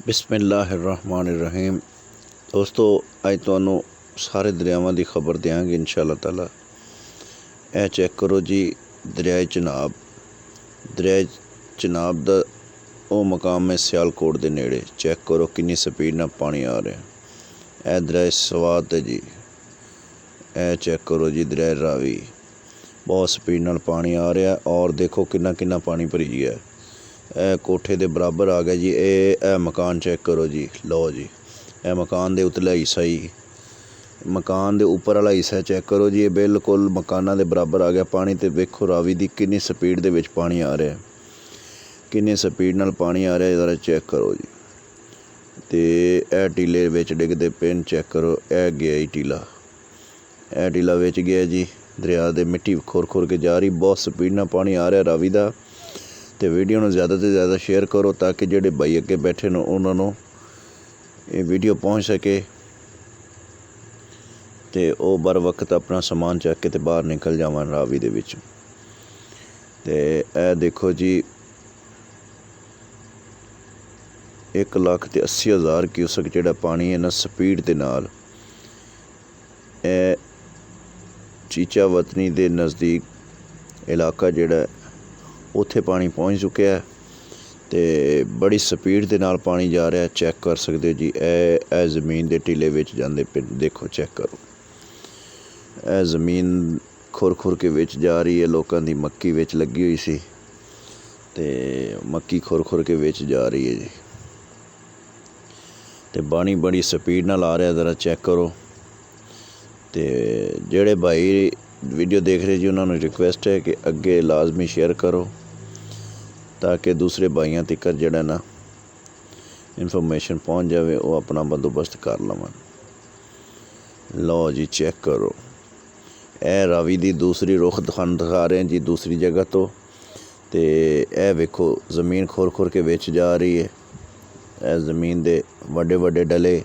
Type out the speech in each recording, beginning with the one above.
बिस्मिल्लाहिर्रहमानिर्रहीम। दोस्तों अज तुहानू सारे दरियावां की खबर देंगे इंशाअल्लाह ताला। ए चेक करो जी, दरियाए चनाब का वो मकाम है सियालकोट के नेड़े। चेक करो कितनी स्पीड नाल पानी आ रहा है। ए दरिया स्वात है जी। ए चेक करो जी, दरिया रावी बहुत स्पीड नाल पानी आ रहा है और देखो कितना कितना पानी भरी गया है। ए कोठे के बराबर आ गया जी। ए मकान चेक करो जी। लो जी, ए मकान के उतला हिस्सा ही, मकान के उपर वाला हिस्सा चेक करो जी। ये बिल्कुल मकाना के बराबर आ गया पानी। तो वेखो रावी की कितनी स्पीड दे विच पानी आ रहा है, कितनी स्पीड नाल पानी आ रहा है, जरा चेक करो जी। तो ए टीले विच डिगदे पिन चेक करो। ए गया ही टीला, ए टीला विच गया जी। दरिया दे मिट्टी खुर खुर के जा रही, बहुत स्पीड नाल पानी आ रहा रावी का। तो वीडियो में ज़्यादा से ज़्यादा शेयर करो ताकि जोड़े भाई अगे बैठे न उन्होंने ये वीडियो पहुँच सके तो वो बर वक्त अपना समान चक के बाहर निकल जावन रावी दे विच। ते ए देखो जी, 1,80,000 क्यूसक जोड़ा पानी है ना स्पीड के नाल ए चीचा वतनी के नज़दीक इलाका जोड़ा उत्थे पानी पहुँच चुका है। तो बड़ी स्पीड के नाल पानी जा रहा है। चेक कर सकते हो जी। ए ज़मीन के टीले विच जांदे पे देखो, चेक करो। ए ज़मीन खुर खुर के विच जा रही है। लोगों की मक्की विच लगी हुई सी ते मक्की खुर खुर के विच जा रही है जी। तो पानी बड़ी स्पीड नाल आ रहा है, ज़रा चेक करो। तो जेड़े भाई वीडियो देख रहे जी उन्होंने रिक्वेस्ट है कि अगे लाजमी शेयर करो ताकि दूसरे भाइयों तक जड़ा ना इन्फॉर्मेशन पहुँच जाए, वो अपना बंदोबस्त कर लवन। लो जी, चेक करो। ए रावी की दूसरी रुख दिखा रहे हैं जी, दूसरी जगह तो ए वेखो ज़मीन खुर खुर के विच जा रही है। ए ज़मीन दे वड्डे वड्डे डले,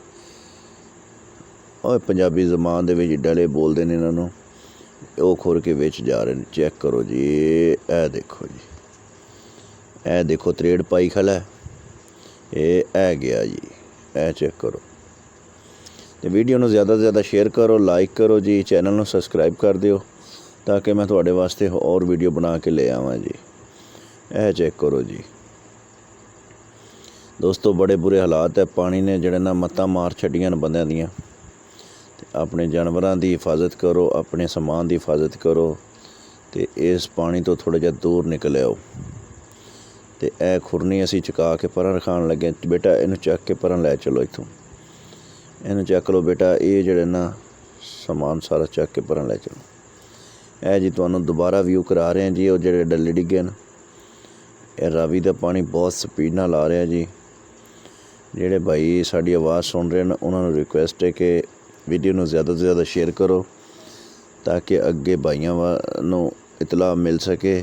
और पंजाबी ज़बान दे विच डले बोलते हैं इन्होंने, वो खुर के विच जा रहे हैं। चेक करो जी। ए देखो जी, ए देखो त्रेड़ पाई खला है। ए गया जी। ए चेक करो। तो वीडियो में ज़्यादा से ज़्यादा शेयर करो, लाइक करो जी, चैनल में सबसक्राइब कर दियो ताकि मैं थोड़े वास्ते और वीडियो बना के ले आवां जी। ए चेक करो जी। दोस्तों बड़े बुरे हालात है। पानी ने जड़े ना मत्ता मार छड़ियां न बंदियां दियां। अपने जानवरों की हिफाजत करो, अपने समान की हिफाजत करो। तो इस पानी तो थोड़ा जिहा दूर निकल आओ। तो ए खुरनी असी चुका के पर रखान लगे। बेटा इनू चक के पर लै चलो, इतों इनू चक लो बेटा। ये जड़े ना समान सारा चक के पर लै चलो। ए जी तुहानू दोबारा व्यू करा रहे हैं जी। वो जड़े डले डिगे न, ए रावी का पानी बहुत स्पीड नाल आ रहा जी। जेड़े भाई साड़ी आवाज़ सुन रहे हैं उन्होंने रिक्वेस्ट है कि वीडियो में ज़्यादा से ज़्यादा शेयर करो ताकि अगे भाइयों नू इतला मिल सके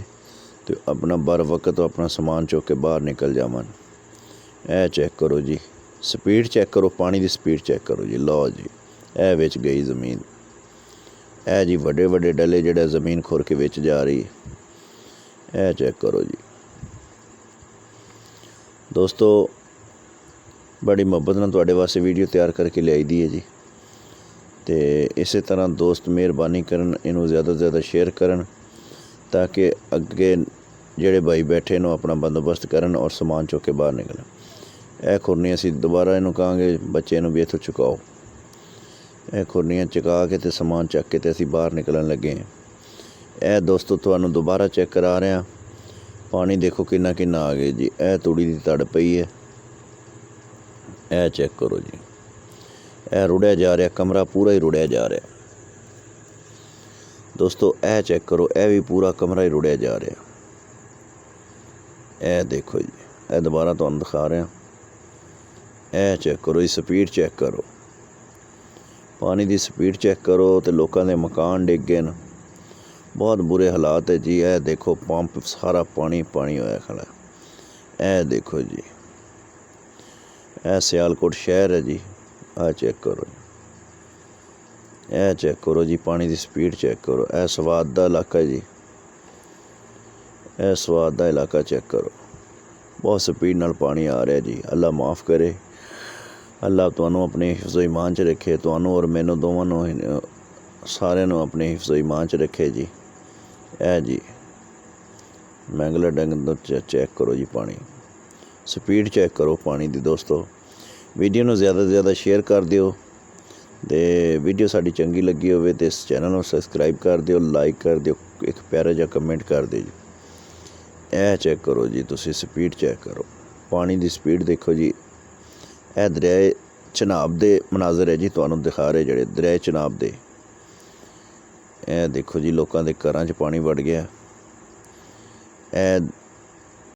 तो अपना बर वक्त अपना समान चुक के बाहर निकल जावन। ए चेक करो जी, स्पीड चेक करो, पानी की स्पीड चेक करो जी। लो जी, ए विच गई ज़मीन। ए जी वड्डे वड्डे डले जिहड़ा ज़मीन खुर के विच जा रही है। ए चेक करो जी। दोस्तों बड़ी मुहब्बत नाल तुहाडे वास्ते वीडियो तैयार करके लियाई दी है जी। तो इस तरह दोस्त मेहरबानी करन, इनू ज़्यादा से ज़्यादा शेयर करन ताकि अगे जेड़े भाई बैठे नो अपना बंदोबस्त करन और समान चुक के बाहर निकलन। ए खुरनी असी दोबारा इनू कहांगे बच्चे नू भी इत्थों चुकाओ। ए खुरनियाँ चुका के तो समान चक के तो असी बाहर निकलन लगे हैं। ए दोस्तों तुहानू दोबारा चेक करा रहे हैं। पानी देखो कितना कितना आ गया जी। ए तूड़ी की तड़ पई है। ए चेक करो जी। ए रुड़िया जा रहा, कमरा पूरा ही रुड़िया जा रहा। दोस्तों ए चेक करो, ए भी पूरा कमरा ही रुड़िया जा रहा। ए देखो जी, ए दोबारा तुहानू दिखा रहे हैं। ए चेक करो जी, स्पीड चेक करो, पानी की स्पीड चेक करो। तो लोगों के मकान डिग गए न, बहुत बुरे हालात है जी। ए देखो पंप सारा पानी पानी होया खड़ा। ए देखो जी, ए सियालकोट शहर है जी। आ चेक करो, ए चेक करो जी, पानी की स्पीड चेक करो। ए स्वात का इलाका जी, ए स्वात का इलाका चेक करो। ਬਹੁਤ ਸਪੀਡ ਨਾਲ ਪਾਣੀ ਆ ਰਿਹਾ ਜੀ। ਅੱਲਾ ਮਾफ़ ਕਰੇ, ਅੱਲਾ ਤੁਹਾਨੂੰ ਆਪਣੇ ਹਿਫਜ਼ੋ ਈਮਾਨ 'ਚ ਰੱਖੇ, ਤੁਹਾਨੂੰ ਔਰ ਮੈਨੂੰ ਦੋਵਾਂ ਨੂੰ ਸਾਰਿਆਂ ਨੂੰ ਆਪਣੇ ਹਿਫਜ਼ੋ ਈਮਾਨ 'ਚ ਰੱਖੇ ਜੀ। ਇਹ ਜੀ ਮੈਂਗਲਾ ਡੈਮ ਤੋਂ ਚੈੱਕ ਕਰੋ ਜੀ, ਪਾਣੀ ਸਪੀਡ ਚੈੱਕ ਕਰੋ ਪਾਣੀ ਦੀ। ਦੋਸਤੋ ਵੀਡੀਓ ਨੂੰ ਜ਼ਿਆਦਾ ਤੋਂ ਜ਼ਿਆਦਾ ਸ਼ੇਅਰ ਕਰ ਦਿਓ, ਅਤੇ ਵੀਡੀਓ ਸਾਡੀ ਚੰਗੀ ਲੱਗੀ ਹੋਵੇ ਤਾਂ ਇਸ ਚੈਨਲ ਨੂੰ ਸਬਸਕ੍ਰਾਈਬ ਕਰ ਦਿਓ, ਲਾਈਕ ਕਰ ਦਿਓ, ਇੱਕ ਪਿਆਰਾ ਜਿਹਾ ਕਮੈਂਟ ਕਰ ਦਿਓ ਜੀ। ਇਹ ਚੈੱਕ ਕਰੋ ਜੀ, ਤੁਸੀਂ ਸਪੀਡ ਚੈੱਕ ਕਰੋ, ਪਾਣੀ ਦੀ ਸਪੀਡ ਦੇਖੋ ਜੀ। ਇਹ ਦਰਿਆ ਚਨਾਬ ਦੇ ਮਨਾਜ਼ਰ ਹੈ ਜੀ, ਤੁਹਾਨੂੰ ਦਿਖਾ ਰਹੇ ਜਿਹੜੇ ਦਰਿਆ ਚਨਾਬ ਦੇ। ਇਹ ਦੇਖੋ ਜੀ ਲੋਕਾਂ ਦੇ ਘਰਾਂ 'ਚ ਪਾਣੀ ਵੜ ਗਿਆ। ਇਹ